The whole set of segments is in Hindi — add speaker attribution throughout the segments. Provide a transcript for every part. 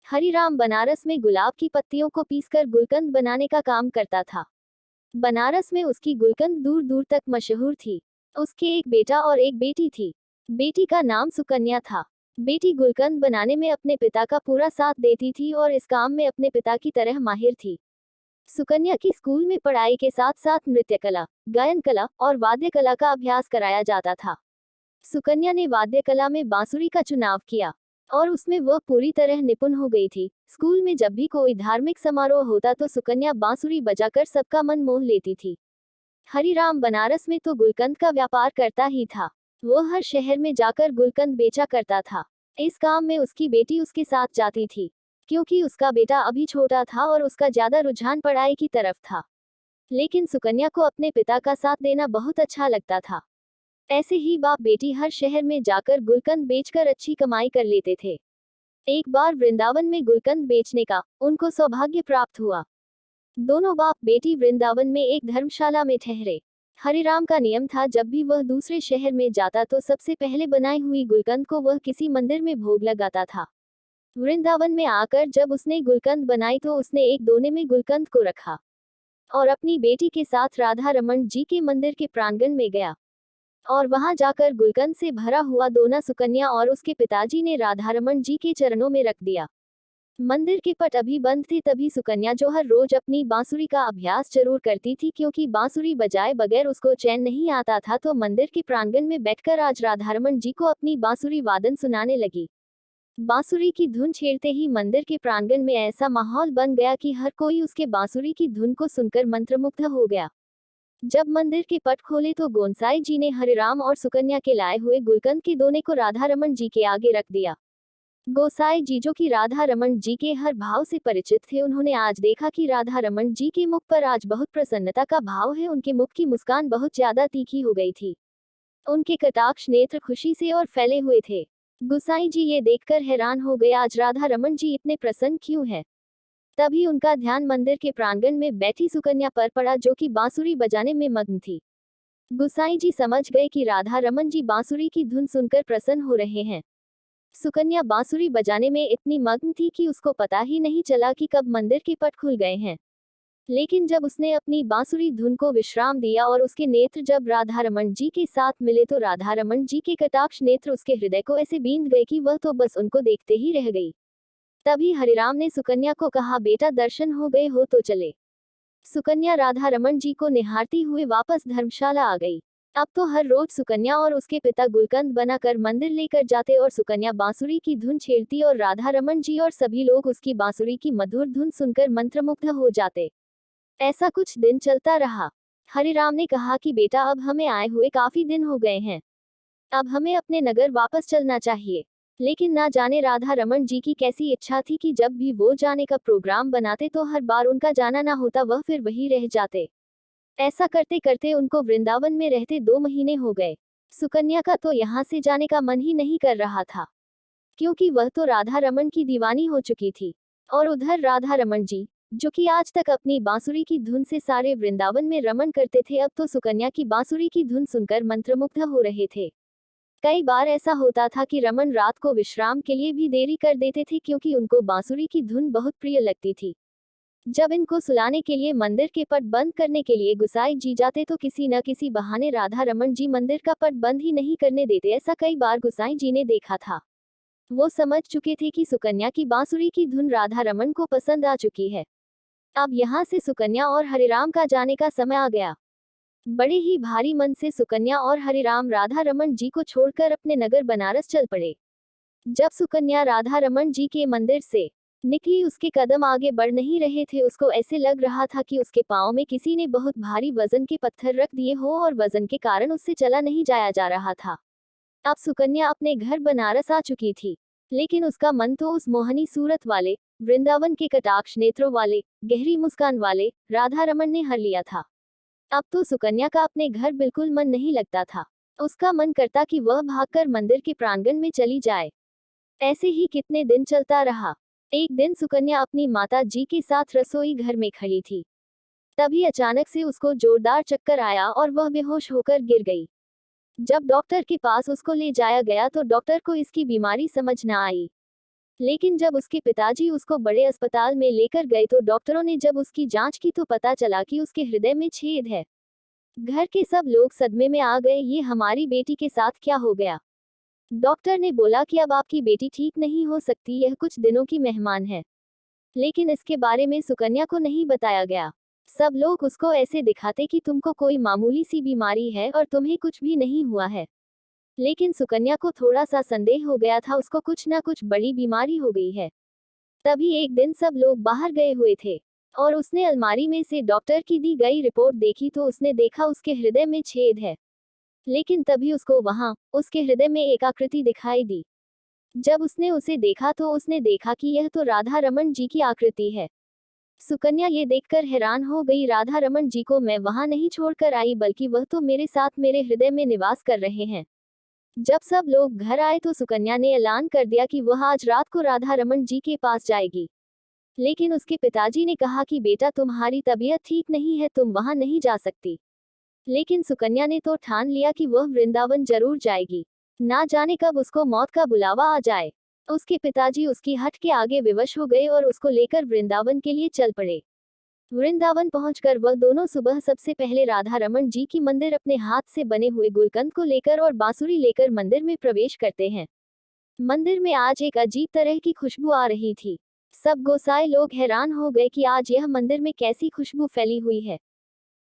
Speaker 1: हरिराम बनारस में गुलाब की पत्तियों को पीसकर गुलकंद बनाने का काम करता था। बनारस में उसकी गुलकंद दूर दूर तक मशहूर थी। उसके एक बेटा और एक बेटी थी। बेटी का नाम सुकन्या था। बेटी गुलकंद बनाने में अपने पिता का पूरा साथ देती थी और इस काम में अपने पिता की तरह माहिर थी। सुकन्या की स्कूल में पढ़ाई के साथ साथ नृत्य कला, गायन कला और वाद्य कला का अभ्यास कराया जाता था। सुकन्या ने वाद्य कला में बांसुरी का चुनाव किया और उसमें वह पूरी तरह निपुण हो गई थी। स्कूल में जब भी कोई धार्मिक समारोह होता तो सुकन्या बांसुरी बजाकर सबका मन मोह लेती थी। हरिराम बनारस में तो गुलकंद का व्यापार करता ही था। वह हर शहर में जाकर गुलकंद बेचा करता था। इस काम में उसकी बेटी उसके साथ जाती थी, क्योंकि उसका बेटा अभी छोटा था और उसका ज्यादा रुझान पढ़ाई की तरफ था। लेकिन सुकन्या को अपने पिता का साथ देना बहुत अच्छा लगता था। ऐसे ही बाप बेटी हर शहर में जाकर गुलकंद बेचकर अच्छी कमाई कर लेते थे। एक बार वृंदावन में गुलकंद बेचने का उनको सौभाग्य प्राप्त हुआ। दोनों बाप बेटी वृंदावन में एक धर्मशाला में ठहरे। हरिराम का नियम था, जब भी वह दूसरे शहर में जाता तो सबसे पहले बनाई हुई गुलकंद को वह किसी मंदिर में भोग लगाता था। वृंदावन में आकर जब उसने गुलकंद बनाई तो उसने एक दोने में गुलकंद को रखा और अपनी बेटी के साथ राधा रमन जी के मंदिर के प्रांगण में गया और वहां जाकर गुलकंद से भरा हुआ दोना सुकन्या और उसके पिताजी ने राधारमण जी के चरणों में रख दिया। मंदिर के पट अभी बंद थे, तभी सुकन्या जो हर रोज अपनी बांसुरी का अभ्यास जरूर करती थी, क्योंकि बांसुरी बजाए बगैर उसको चैन नहीं आता था, तो मंदिर के प्रांगण में बैठकर आज राधारमण जी को अपनी बांसुरी वादन सुनाने लगी। बांसुरी की धुन छेड़ते ही मंदिर के प्रांगण में ऐसा माहौल बन गया कि हर कोई उसके बांसुरी की धुन को सुनकर मंत्रमुग्ध हो गया। जब मंदिर के पट खोले तो गोंसाई जी ने हरिराम और सुकन्या के लाए हुए गुलकंद के दोने को राधारमण जी के आगे रख दिया। गोसाई जी, जो कि राधारमण जी के हर भाव से परिचित थे, उन्होंने आज देखा कि राधारमण जी के मुख पर आज बहुत प्रसन्नता का भाव है। उनके मुख की मुस्कान बहुत ज्यादा तीखी हो गई थी। उनके कटाक्ष नेत्र खुशी से और फैले हुए थे। गोसाई जी ये देखकर हैरान हो गए, आज राधारमण जी इतने प्रसन्न क्यों है। तभी उनका ध्यान मंदिर के प्रांगण में बैठी सुकन्या पर पड़ा, जो कि बांसुरी बजाने में मग्न थी। गुसाई जी समझ गए कि राधारमण जी बांसुरी की धुन सुनकर प्रसन्न हो रहे हैं। सुकन्या बांसुरी बजाने में इतनी मग्न थी कि उसको पता ही नहीं चला कि कब मंदिर के पट खुल गए हैं। लेकिन जब उसने अपनी बांसुरी धुन को विश्राम दिया और उसके नेत्र जब राधारमण जी के साथ मिले तो राधारमण जी के कटाक्ष नेत्र उसके हृदय को ऐसे बींध गए कि वह तो बस उनको देखते ही रह गई। तभी हरिराम ने सुकन्या को कहा, बेटा दर्शन हो गए हो तो चले। सुकन्या राधारमण जी को निहारती हुए वापस धर्मशाला आ गई। अब तो हर रोज सुकन्या और उसके पिता गुलकंद बनाकर मंदिर लेकर जाते और सुकन्या बांसुरी की धुन छेड़ती और राधारमण जी और सभी लोग उसकी बांसुरी की मधुर धुन सुनकर मंत्रमुग्ध हो जाते। ऐसा कुछ दिन चलता रहा। हरिराम ने कहा कि बेटा, अब हमें आए हुए काफी दिन हो गए हैं, अब हमें अपने नगर वापस चलना चाहिए। लेकिन ना जाने राधारमण जी की कैसी इच्छा थी कि जब भी वो जाने का प्रोग्राम बनाते तो हर बार उनका जाना ना होता, वह फिर वही रह जाते। ऐसा करते करते उनको वृंदावन में रहते 2 महीने हो गए। सुकन्या का तो यहाँ से जाने का मन ही नहीं कर रहा था, क्योंकि वह तो राधारमण की दीवानी हो चुकी थी। और उधर राधारमण जी, जो कि आज तक अपनी बांसुरी की धुन से सारे वृंदावन में रमण करते थे, अब तो सुकन्या की बांसुरी की धुन सुनकर मंत्रमुग्ध हो रहे थे। कई बार ऐसा होता था कि रमन रात को विश्राम के लिए भी देरी कर देते थे, क्योंकि उनको बांसुरी की धुन बहुत प्रिय लगती थी। जब इनको सुलाने के लिए मंदिर के पट बंद करने के लिए गुसाई जी जाते तो किसी न किसी बहाने राधारमण जी मंदिर का पट बंद ही नहीं करने देते। ऐसा कई बार गुसाई जी ने देखा था। वो समझ चुके थे कि सुकन्या की बांसुरी की धुन राधारमण को पसंद आ चुकी है। अब यहाँ से सुकन्या और हरिराम का जाने का समय आ गया। बड़े ही भारी मन से सुकन्या और हरिराम राधारमण जी को छोड़कर अपने नगर बनारस चल पड़े। जब सुकन्या राधारमण जी के मंदिर से निकली, उसके कदम आगे बढ़ नहीं रहे थे। उसको ऐसे लग रहा था कि उसके पांव में किसी ने बहुत भारी वजन के पत्थर रख दिए हो और वजन के कारण उससे चला नहीं जाया जा रहा था। अब सुकन्या अपने घर बनारस आ चुकी थी, लेकिन उसका मन तो उस मोहनी सूरत वाले, वृंदावन के कटाक्ष नेत्रों वाले, गहरी मुस्कान वाले राधारमण ने हर लिया था। अब तो सुकन्या का अपने घर बिल्कुल मन नहीं लगता था। उसका मन करता कि वह भागकर मंदिर के प्रांगण में चली जाए। ऐसे ही कितने दिन चलता रहा। एक दिन सुकन्या अपनी माता जी के साथ रसोई घर में खड़ी थी। तभी अचानक से उसको जोरदार चक्कर आया और वह बेहोश होकर गिर गई। जब डॉक्टर के पास उसको ले जाया गया तो डॉक्टर को इसकी बीमारी समझ न आई। लेकिन जब उसके पिताजी उसको बड़े अस्पताल में लेकर गए तो डॉक्टरों ने जब उसकी जांच की तो पता चला कि उसके हृदय में छेद है। घर के सब लोग सदमे में आ गए, ये हमारी बेटी के साथ क्या हो गया। डॉक्टर ने बोला कि अब आपकी बेटी ठीक नहीं हो सकती, यह कुछ दिनों की मेहमान है। लेकिन इसके बारे में सुकन्या को नहीं बताया गया। सब लोग उसको ऐसे दिखाते कि तुमको कोई मामूली सी बीमारी है और तुम्हें कुछ भी नहीं हुआ है। लेकिन सुकन्या को थोड़ा सा संदेह हो गया था, उसको कुछ ना कुछ बड़ी बीमारी हो गई है। तभी एक दिन सब लोग बाहर गए हुए थे और उसने अलमारी में से डॉक्टर की दी गई रिपोर्ट देखी तो उसने देखा उसके हृदय में छेद है। लेकिन तभी उसको वहां उसके हृदय में एक आकृति दिखाई दी। जब उसने उसे देखा तो उसने देखा कि यह तो राधा रमन जी की आकृति है। सुकन्या ये देखकर हैरान हो गई, राधा रमन जी को मैं वहां नहीं छोड़कर आई, बल्कि वह तो मेरे साथ मेरे हृदय में निवास कर रहे हैं। जब सब लोग घर आए तो सुकन्या ने ऐलान कर दिया कि वह आज रात को राधा रमन जी के पास जाएगी। लेकिन उसके पिताजी ने कहा कि बेटा तुम्हारी तबीयत ठीक नहीं है, तुम वहां नहीं जा सकती। लेकिन सुकन्या ने तो ठान लिया कि वह वृंदावन जरूर जाएगी, ना जाने कब उसको मौत का बुलावा आ जाए। उसके पिताजी उसकी हट के आगे विवश हो गए और उसको लेकर वृंदावन के लिए चल पड़े। वृंदावन पहुंचकर वह दोनों सुबह सबसे पहले राधा रमन जी की मंदिर अपने हाथ से बने हुए गुलकंद को लेकर और बांसुरी लेकर मंदिर में प्रवेश करते हैं। मंदिर में आज एक अजीब तरह की खुशबू आ रही थी। सब गोसाई लोग हैरान हो गए कि आज यह मंदिर में कैसी खुशबू फैली हुई है।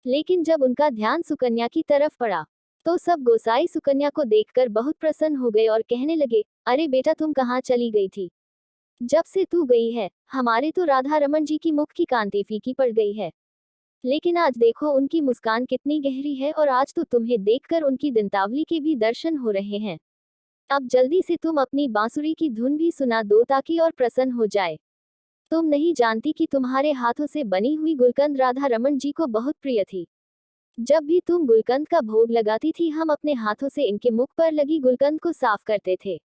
Speaker 1: लेकिन जब उनका ध्यान सुकन्या की तरफ पड़ा तो सब गोसाई सुकन्या को देखकर बहुत प्रसन्न हो गए और कहने लगे, अरे बेटा तुम कहाँ चली गई थी? जब से तू गई है हमारे तो राधा रमन जी की मुख की कांति फीकी पड़ गई है। लेकिन आज देखो उनकी मुस्कान कितनी गहरी है और आज तो तुम्हें देखकर उनकी दंतावली के भी दर्शन हो रहे हैं। अब जल्दी से तुम अपनी बांसुरी की धुन भी सुना दो ताकि और प्रसन्न हो जाए। तुम नहीं जानती कि तुम्हारे हाथों से बनी हुई गुलकंद राधा रमन जी को बहुत प्रिय थी। जब भी तुम गुलकंद का भोग लगाती थी हम अपने हाथों से इनके मुख पर लगी गुलकंद को साफ करते थे।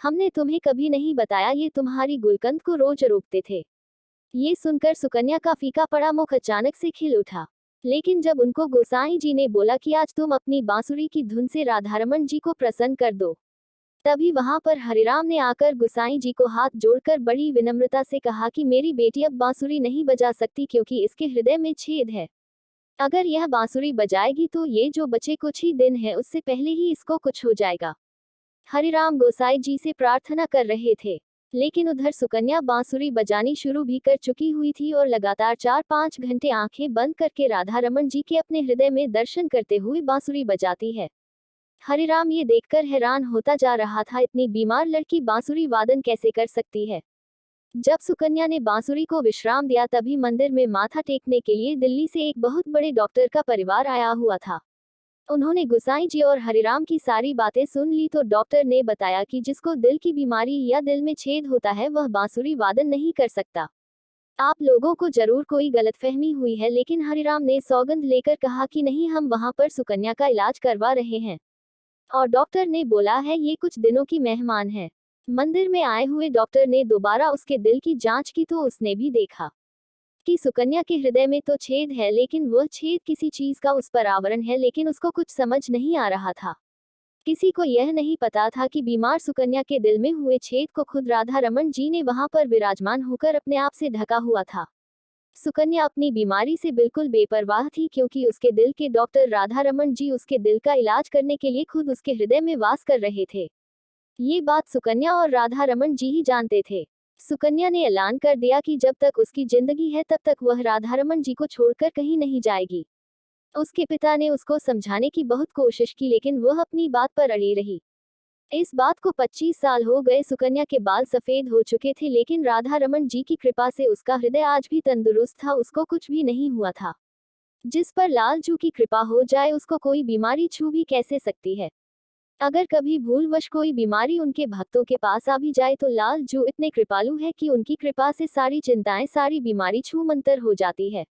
Speaker 1: हमने तुम्हें कभी नहीं बताया ये तुम्हारी गुलकंद को रोज रोकते थे। ये सुनकर सुकन्या का फीका पड़ा मुख अचानक से खिल उठा। लेकिन जब उनको गोसाई जी ने बोला कि आज तुम अपनी बांसुरी की धुन से राधारमण जी को प्रसन्न कर दो, तभी वहां पर हरिराम ने आकर गोसाई जी को हाथ जोड़कर बड़ी विनम्रता से कहा कि मेरी बेटी अब बांसुरी नहीं बजा सकती क्योंकि इसके हृदय में छेद है। अगर यह बांसुरी बजाएगी तो ये जो बचे कुछ ही दिन है उससे पहले ही इसको कुछ हो जाएगा। हरिराम गोसाई जी से प्रार्थना कर रहे थे। लेकिन उधर सुकन्या बांसुरी बजानी शुरू भी कर चुकी हुई थी और लगातार 4-5 घंटे आंखें बंद करके राधा रमन जी के अपने हृदय में दर्शन करते हुए बांसुरी बजाती है। हरिराम ये देखकर हैरान होता जा रहा था, इतनी बीमार लड़की बांसुरी वादन कैसे कर सकती है। जब सुकन्या ने बांसुरी को विश्राम दिया तभी मंदिर में माथा टेकने के लिए दिल्ली से एक बहुत बड़े डॉक्टर का परिवार आया हुआ था। उन्होंने गोसाई जी और हरिराम की सारी बातें सुन ली तो डॉक्टर ने बताया कि जिसको दिल की बीमारी या दिल में छेद होता है वह बांसुरी वादन नहीं कर सकता। आप लोगों को जरूर कोई गलतफहमी हुई है, लेकिन हरिराम ने सौगंध लेकर कहा कि नहीं, हम वहां पर सुकन्या का इलाज करवा रहे हैं और डॉक्टर ने बोला है ये कुछ दिनों की मेहमान है। मंदिर में आए हुए डॉक्टर ने दोबारा उसके दिल की जांच की तो उसने भी देखा कि सुकन्या के हृदय में तो छेद है, लेकिन वह छेद किसी चीज का उस पर आवरण है, लेकिन उसको कुछ समझ नहीं आ रहा था। किसी को यह नहीं पता था कि बीमार सुकन्या के दिल में हुए छेद को खुद राधा रमन जी ने वहां पर विराजमान होकर अपने आप से ढका हुआ था। सुकन्या अपनी बीमारी से बिल्कुल बेपरवाह थी क्योंकि उसके दिल के डॉक्टर राधा रमन जी उसके दिल का इलाज करने के लिए खुद उसके हृदय में वास कर रहे थे। ये बात सुकन्या और राधा रमन जी ही जानते थे। सुकन्या ने ऐलान कर दिया कि जब तक उसकी जिंदगी है तब तक वह राधारमन जी को छोड़कर कहीं नहीं जाएगी। उसके पिता ने उसको समझाने की बहुत कोशिश की लेकिन वह अपनी बात पर अड़ी रही। इस बात को 25 साल हो गए, सुकन्या के बाल सफेद हो चुके थे, लेकिन राधारमन जी की कृपा से उसका हृदय आज भी तंदुरुस्त था, उसको कुछ भी नहीं हुआ था। जिस पर लालजू की कृपा हो जाए उसको कोई बीमारी छू भी कैसे सकती है। अगर कभी भूलवश कोई बीमारी उनके भक्तों के पास आ भी जाए तो लाल जू इतने कृपालु है कि उनकी कृपा से सारी चिंताएं, सारी बीमारी छूमंतर हो जाती है।